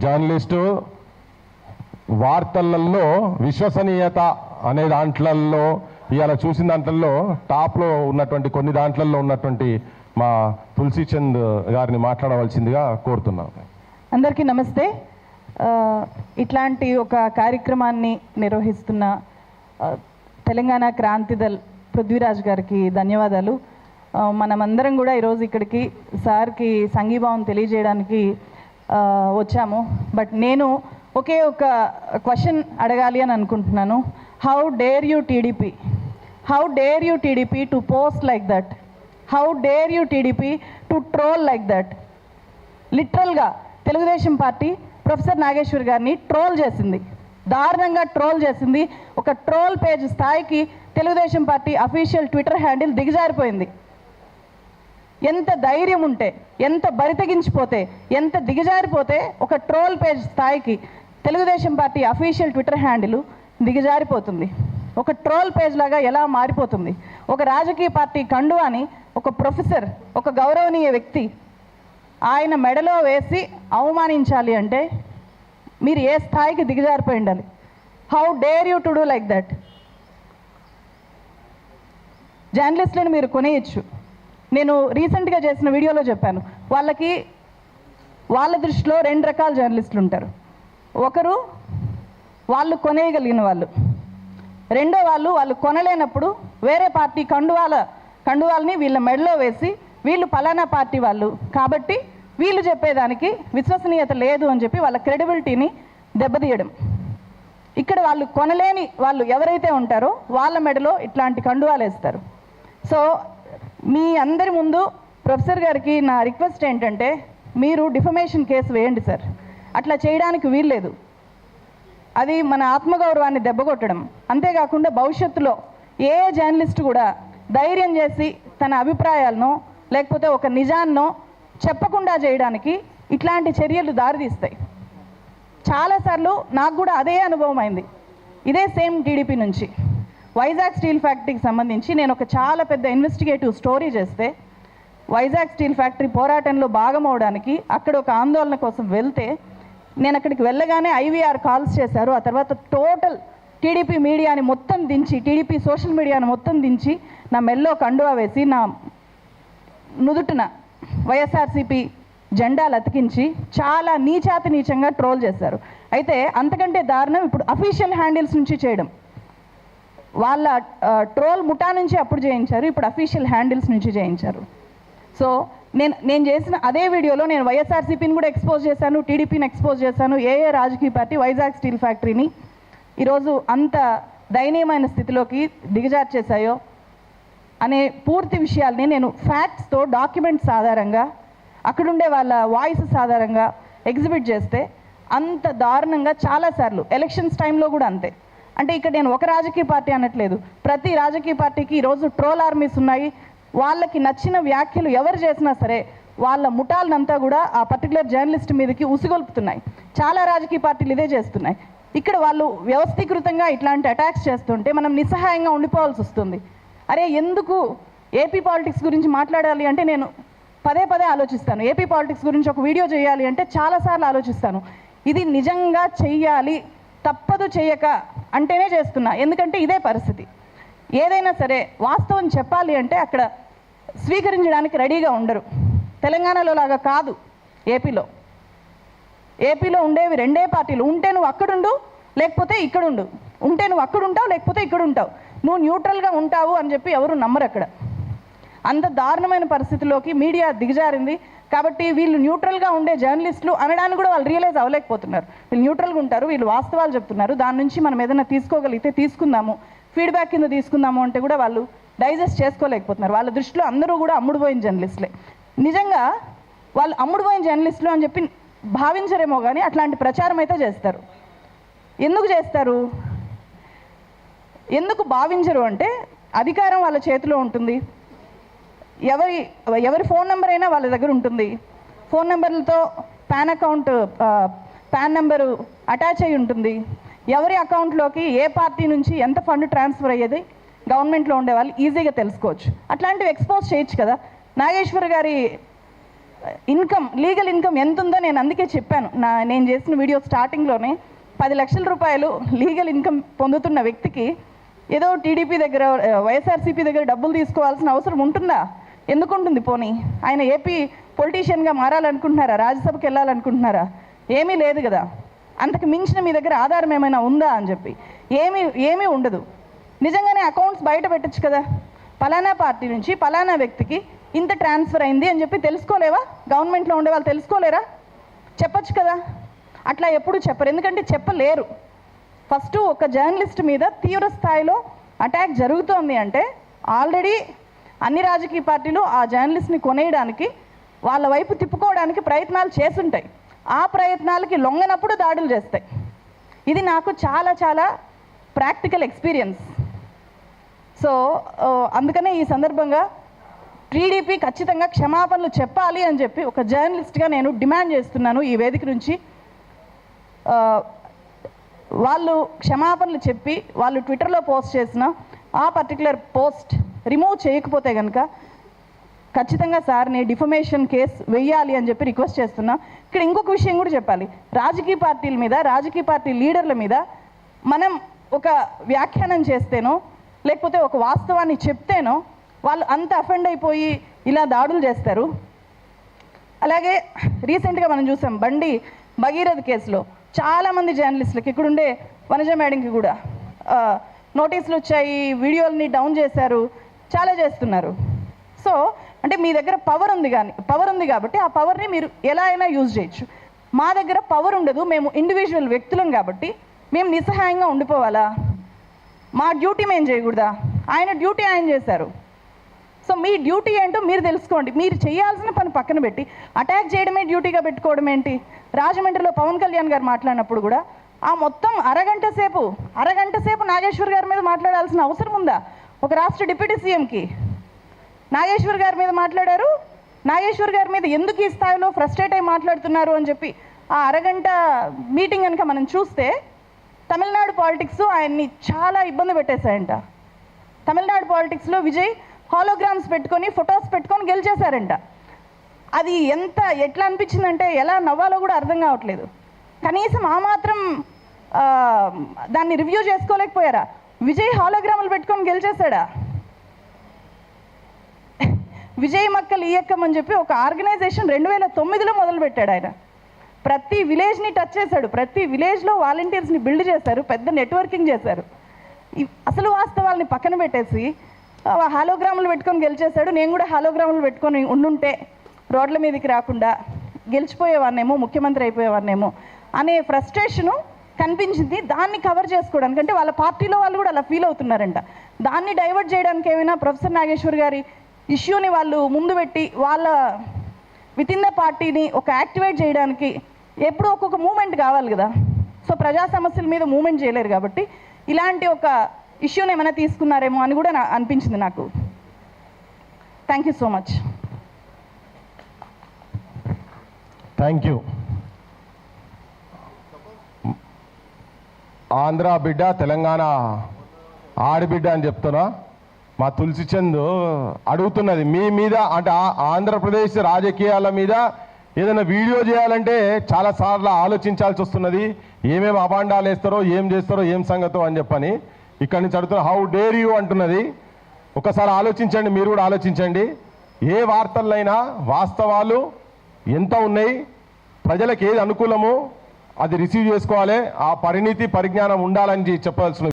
Journalist వార్తలలో విశ్వసనీయత అనే దాంట్లలో ఇవాళ చూసిన దాంట్లలో టాప్లో ఉన్నటువంటి కొన్ని దాంట్లలో ఉన్నటువంటి మా తులసీచంద్ గారిని మాట్లాడవలసిందిగా కోరుతున్నాం. అందరికీ నమస్తే. ఇట్లాంటి ఒక కార్యక్రమాన్ని నిర్వహిస్తున్న తెలంగాణ క్రాంతిదల్ పృథ్వీరాజ్ గారికి ధన్యవాదాలు. మనమందరం కూడా ఈరోజు ఇక్కడికి సార్కి సంఘీభావం తెలియజేయడానికి వచ్చాము. బట్ నేను ఒకే ఒక క్వశ్చన్ అడగాలి అని అనుకుంటున్నాను. How dare you TDP, how dare you TDP to post like that, how dare you TDP to troll like that. లిటరల్గా తెలుగుదేశం పార్టీ ప్రొఫెసర్ నాగేశ్వర్ గారిని ట్రోల్ చేసింది, దారుణంగా ట్రోల్ చేసింది. ఒక ట్రోల్ పేజ్ స్థాయికి Telugu Desam party official Twitter handle దిగజారిపోయింది. ఎంత ధైర్యం ఉంటే, ఎంత బరితెగించిపోతే, ఎంత దిగజారిపోతే ఒక ట్రోల్ పేజ్ స్థాయికి Telugu Desam party official Twitter handle దిగజారిపోతుంది. ఒక ట్రోల్ పేజ్ లాగా ఎలా మారిపోతుంది. ఒక రాజకీయ పార్టీ కండువాని ఒక ప్రొఫెసర్, ఒక గౌరవనీయ వ్యక్తి ఆయన మెడలో వేసి అవమానించాలి అంటే మీరు ఏ స్థాయికి దిగజారిపోయి ఉండాలి. How dare you to do like that. జర్నలిస్టులను మీరు కొనేయచ్చు. నేను రీసెంట్గా చేసిన వీడియోలో చెప్పాను, వాళ్ళ దృష్టిలో రెండు రకాల జర్నలిస్టులు ఉంటారు. ఒకరు వాళ్ళు కొనేయగలిగిన వాళ్ళు, రెండో వాళ్ళు కొనలేనప్పుడు వేరే పార్టీ కండువాల్ని వీళ్ళ మెడలో వేసి వీళ్ళు ఫలానా పార్టీ వాళ్ళు కాబట్టి వీళ్ళు చెప్పేదానికి విశ్వసనీయత లేదు అని చెప్పి వాళ్ళ క్రెడిబిలిటీని దెబ్బతీయడం. ఇక్కడ వాళ్ళు కొనలేని వాళ్ళు ఎవరైతే ఉంటారో వాళ్ళ మెడలో ఇట్లాంటి కండువాలు వేస్తారు. సో మీ అందరి ముందు ప్రొఫెసర్ గారికి నా రిక్వెస్ట్ ఏంటంటే, మీరు డిఫమేషన్ కేసు వేయండి సార్. అట్లా చేయడానికి వీల్లేదు. అది మన ఆత్మగౌరవాన్ని దెబ్బకొట్టడం. అంతేకాకుండా భవిష్యత్తులో ఏ జర్నలిస్ట్ కూడా ధైర్యం చేసి తన అభిప్రాయాలను లేకపోతే ఒక నిజాన్నో చెప్పకుండా చేయడానికి ఇట్లాంటి చర్యలు దారితీస్తాయి. చాలాసార్లు నాకు కూడా అదే అనుభవం అయింది. ఇదే సేమ్ టీడీపీ నుంచి వైజాగ్ స్టీల్ ఫ్యాక్టరీకి సంబంధించి నేను ఒక చాలా పెద్ద ఇన్వెస్టిగేటివ్ స్టోరీ చేస్తే, వైజాగ్ స్టీల్ ఫ్యాక్టరీ పోరాటంలో భాగమవడానికి అక్కడ ఒక ఆందోళన కోసం వెళ్తే, నేను అక్కడికి వెళ్ళగానే ఐవీఆర్ కాల్స్ చేశారు. ఆ తర్వాత టోటల్ టీడీపీ మీడియాని మొత్తం దించి, టీడీపీ సోషల్ మీడియాని మొత్తం దించి నా మెల్లో కండువా వేసి నా నుదుటిన వైఎస్ఆర్సీపీ జెండాలు అతికించి చాలా నీచంగా ట్రోల్ చేశారు. అయితే అంతకంటే దారుణం ఇప్పుడు అఫీషియల్ హ్యాండిల్స్ నుంచి చేయడం. వాళ్ళ ట్రోల్ ముఠా నుంచి అప్పుడు చేయించారు, ఇప్పుడు అఫీషియల్ హ్యాండిల్స్ నుంచి చేయించారు. సో నేను చేసిన అదే వీడియోలో నేను వైఎస్ఆర్సీపీని కూడా ఎక్స్పోజ్ చేశాను, టీడీపీని ఎక్స్పోజ్ చేశాను. ఏ రాజకీయ పార్టీ వైజాగ్ స్టీల్ ఫ్యాక్టరీని ఈరోజు అంత దయనీయమైన స్థితిలోకి దిగజార్చేశాయో అనే పూర్తి విషయాల్ని నేను ఫ్యాక్ట్స్తో, డాక్యుమెంట్స్ ఆధారంగా, అక్కడుండే వాళ్ళ వాయిసెస్ ఆధారంగా ఎగ్జిబిట్ చేస్తే అంత దారుణంగా చాలాసార్లు ఎలక్షన్స్ టైంలో కూడా అంతే. అంటే ఇక్కడ నేను ఒక రాజకీయ పార్టీ అనట్లేదు, ప్రతి రాజకీయ పార్టీకి ఈరోజు ట్రోల్ ఆర్మీస్ ఉన్నాయి. వాళ్ళకి నచ్చిన వ్యాఖ్యలు ఎవరు చేసినా సరే వాళ్ళ ముఠాలనంతా కూడా ఆ పర్టికులర్ జర్నలిస్ట్ మీదకి ఉసిగొల్పుతున్నాయి. చాలా రాజకీయ పార్టీలు ఇదే చేస్తున్నాయి. ఇక్కడ వాళ్ళు వ్యవస్థీకృతంగా ఇట్లాంటి అటాక్స్ చేస్తుంటే మనం నిస్సహాయంగా ఉండిపోవాల్సి వస్తుంది. అరే ఎందుకు ఏపీ పాలిటిక్స్ గురించి మాట్లాడాలి అంటే నేను పదే ఆలోచిస్తాను. ఏపీ పాలిటిక్స్ గురించి ఒక వీడియో చేయాలి అంటే చాలాసార్లు ఆలోచిస్తాను. ఇది నిజంగా చెయ్యాలి, తప్పదు చేయక అంటేనే చేస్తున్నా. ఎందుకంటే ఇదే పరిస్థితి. ఏదైనా సరే వాస్తవం చెప్పాలి అంటే అక్కడ స్వీకరించడానికి రెడీగా ఉండరు. తెలంగాణలో లాగా కాదు. ఏపీలో ఉండేవి రెండే పార్టీలు. ఉంటే నువ్వు అక్కడుండు, లేకపోతే ఇక్కడుండు. ఉంటే నువ్వు అక్కడ ఉంటావు, లేకపోతే ఇక్కడ ఉంటావు. నువ్వు న్యూట్రల్గా ఉంటావు అని చెప్పి ఎవరు నమ్మరు అక్కడ. అంత దారుణమైన పరిస్థితిలోకి మీడియా దిగజారింది. కాబట్టి వీళ్ళు న్యూట్రల్గా ఉండే జర్నలిస్టులు అనడానికి కూడా వాళ్ళు రియలైజ్ అవ్వలేకపోతున్నారు. వీళ్ళు న్యూట్రల్గా ఉంటారు, వీళ్ళు వాస్తవాలు చెప్తున్నారు, దాని నుంచి మనం ఏదైనా తీసుకోగలిగితే తీసుకుందాము, ఫీడ్బ్యాక్ కింద తీసుకుందాము అంటే కూడా వాళ్ళు డైజెస్ట్ చేసుకోలేకపోతున్నారు. వాళ్ళ దృష్టిలో అందరూ కూడా అమ్ముడుపోయిన జర్నలిస్టులే. నిజంగా వాళ్ళు అమ్ముడుపోయిన జర్నలిస్టులు అని చెప్పి భావించరేమో కానీ అట్లాంటి ప్రచారం అయితే చేస్తారు. ఎందుకు చేస్తారు, ఎందుకు భావించరు అంటే అధికారం వాళ్ళ చేతిలో ఉంటుంది. ఎవరి ఫోన్ నెంబర్ అయినా వాళ్ళ దగ్గర ఉంటుంది. ఫోన్ నెంబర్లతో పాన్ నెంబరు అటాచ్ అయి ఉంటుంది. ఎవరి అకౌంట్లోకి ఏ పార్టీ నుంచి ఎంత ఫండ్ ట్రాన్స్ఫర్ అయ్యేది గవర్నమెంట్లో ఉండే వాళ్ళు ఈజీగా తెలుసుకోవచ్చు. అట్లాంటివి ఎక్స్పోజ్ చేయొచ్చు కదా. నాగేశ్వర్ గారి ఇన్కమ్, లీగల్ ఇన్కమ్ ఎంత ఉందో నేను అందుకే చెప్పాను. నేను చేసిన వీడియో స్టార్టింగ్లోనే 10 లక్షల రూపాయలు లీగల్ ఇన్కమ్ పొందుతున్న వ్యక్తికి ఏదో టీడీపీ దగ్గర, వైఎస్ఆర్సీపీ దగ్గర డబ్బులు తీసుకోవాల్సిన అవసరం ఉంటుందా? ఎందుకు ఉంటుంది? పోనీ ఆయన ఏపీ పొలిటీషియన్గా మారాలనుకుంటున్నారా? రాజ్యసభకి వెళ్ళాలనుకుంటున్నారా? ఏమీ లేదు కదా. అంతకు మించిన మీ దగ్గర ఆధారం ఏమైనా ఉందా అని చెప్పి ఏమీ ఉండదు. నిజంగానే అకౌంట్స్ బయట పెట్టచ్చు కదా. పలానా పార్టీ నుంచి పలానా వ్యక్తికి ఇంత ట్రాన్స్ఫర్ అయింది అని చెప్పి తెలుసుకోలేవా? గవర్నమెంట్లో ఉండే వాళ్ళు తెలుసుకోలేరా? చెప్పచ్చు కదా. అట్లా ఎప్పుడు చెప్పరు, ఎందుకంటే చెప్పలేరు. ఫస్ట్ ఒక జర్నలిస్ట్ మీద తీవ్ర స్థాయిలో అటాక్ జరుగుతోంది అంటే ఆల్రెడీ అన్ని రాజకీయ పార్టీలు ఆ జర్నలిస్ట్ని కొనేయడానికి, వాళ్ళ వైపు తిప్పుకోవడానికి ప్రయత్నాలు చేస్తుంటాయి. ఆ ప్రయత్నాలకి లొంగనప్పుడు దాడులు చేస్తాయి. ఇది నాకు చాలా చాలా ప్రాక్టికల్ ఎక్స్పీరియన్స్. సో అందుకనే ఈ సందర్భంగా టీడీపీ ఖచ్చితంగా క్షమాపణలు చెప్పాలి అని చెప్పి ఒక జర్నలిస్ట్గా నేను డిమాండ్ చేస్తున్నాను ఈ వేదిక నుంచి. వాళ్ళు క్షమాపణలు చెప్పి వాళ్ళు ట్విట్టర్లో పోస్ట్ చేసిన ఆ పర్టికులర్ పోస్ట్ రిమూవ్ చేయకపోతే కనుక ఖచ్చితంగా సార్ని డిఫమేషన్ కేసు వెయ్యాలి అని చెప్పి రిక్వెస్ట్ చేస్తున్నా. ఇక్కడ ఇంకొక విషయం కూడా చెప్పాలి. రాజకీయ పార్టీల మీద, రాజకీయ పార్టీ లీడర్ల మీద మనం ఒక వ్యాఖ్యానం చేస్తేనో లేకపోతే ఒక వాస్తవాన్ని చెప్తేనో వాళ్ళు అంత అఫెండ్ అయిపోయి ఇలా దాడులు చేస్తారు. అలాగే రీసెంట్గా మనం చూసాం బండి భగీరథ్ కేసులో చాలామంది జర్నలిస్టులకి, ఇక్కడుండే వనజ మేడంకి కూడా నోటీసులు వచ్చాయి, వీడియోలని డౌన్ చేశారు, చాలా చేస్తున్నారు. సో అంటే మీ దగ్గర పవర్ ఉంది కాబట్టి ఆ పవర్ని మీరు ఎలా అయినా యూజ్ చేయొచ్చు. మా దగ్గర పవర్ ఉండదు, మేము ఇండివిజువల్ వ్యక్తులం కాబట్టి మేము నిస్సహాయంగా ఉండిపోవాలా? మా డ్యూటీ మేము చేయకూడదా? ఆయన డ్యూటీ ఆయన చేశారు. సో మీ డ్యూటీ ఏంటో మీరు తెలుసుకోండి. మీరు చేయాల్సిన పని పక్కన పెట్టి అటాక్ చేయడమే డ్యూటీగా పెట్టుకోవడం ఏంటి? రాజమండ్రిలో పవన్ కళ్యాణ్ గారు మాట్లాడినప్పుడు కూడా ఆ మొత్తం అరగంట సేపు నాగేశ్వర్ గారి మీద మాట్లాడాల్సిన అవసరం ఉందా? ఒక రాష్ట్ర డిప్యూటీ సీఎంకి నాగేశ్వర్ గారి మీద మాట్లాడారు. నాగేశ్వర్ గారి మీద ఎందుకు ఈ స్థాయిలో ఫ్రస్ట్రేట్ అయి మాట్లాడుతున్నారు అని చెప్పి ఆ అరగంట మీటింగ్ కనుక మనం చూస్తే తమిళనాడు పాలిటిక్స్ ఆయన్ని చాలా ఇబ్బంది పెట్టేశాయంట. తమిళనాడు పాలిటిక్స్లో విజయ్ హాలోగ్రామ్స్ పెట్టుకొని, ఫొటోస్ పెట్టుకొని గెలిచేశారంట. అది ఎట్లా అనిపించిందంటే ఎలా నవ్వాలో కూడా అర్థం కావట్లేదు. కనీసం ఆ మాత్రం దాన్ని రివ్యూ చేసుకోలేకపోయారా? విజయ్ హాలోగ్రాములు పెట్టుకొని గెలిచేశాడా? విజయ్ మక్కల్ ఈయక్కం అని చెప్పి ఒక ఆర్గనైజేషన్ 2009లో మొదలుపెట్టాడు ఆయన. ప్రతి విలేజ్ని టచ్ చేశాడు, ప్రతి విలేజ్లో వాలంటీర్స్ని బిల్డ్ చేశారు, పెద్ద నెట్వర్కింగ్ చేశారు. అసలు వాస్తవాల్ని పక్కన పెట్టేసి హాలోగ్రాములు పెట్టుకొని గెలిచేశాడు. నేను కూడా హాలోగ్రాములు పెట్టుకొని ఉండుంటే రోడ్ల మీదకి రాకుండా గెలిచిపోయేవాన్నేమో, ముఖ్యమంత్రి అయిపోయేవాన్నేమో అనే ఫ్రస్ట్రేషను కనిపించింది. దాన్ని కవర్ చేసుకోవడానికి, అంటే వాళ్ళ పార్టీలో వాళ్ళు కూడా అలా ఫీల్ అవుతున్నారంట. దాన్ని డైవర్ట్ చేయడానికి ఏమైనా ప్రొఫెసర్ నాగేశ్వర్ గారి ఇష్యూని వాళ్ళు ముందు పెట్టి వాళ్ళ వితిన్ ద పార్టీని ఒక యాక్టివేట్ చేయడానికి ఎప్పుడు ఒక్కొక్క మూమెంట్ కావాలి కదా. సో ప్రజా సమస్యల మీద మూమెంట్ చేయలేరు కాబట్టి ఇలాంటి ఒక ఇష్యూని ఏమైనా తీసుకున్నారేమో అని కూడా అనిపించింది నాకు. Thank you so much. Thank you. Andhra బిడ్డ, తెలంగాణ ఆడబిడ్డ అని చెప్తున్నా మా తులసి చంద్ అడుగుతున్నది మీ మీద, అంటే ఆంధ్రప్రదేశ్ రాజకీయాల మీద ఏదైనా వీడియో చేయాలంటే చాలాసార్లు ఆలోచించాల్సి వస్తున్నది. ఏమేమి అబాండాలు వేస్తారో, ఏం చేస్తారో, ఏం సంగతో అని చెప్పని ఇక్కడి నుంచి అడుగుతున్నా. హౌ డేర్ యూ అంటున్నది. ఒకసారి ఆలోచించండి, మీరు కూడా ఆలోచించండి. ఏ వార్తలైనా వాస్తవాలు ఎంత ఉన్నాయి, ప్రజలకు ఏది అనుకూలమో అది రిసీవ్ చేసుకోవాలి. ఆ పరిణితి పరిజ్ఞానం ఉండాలని చెప్పాల్సిన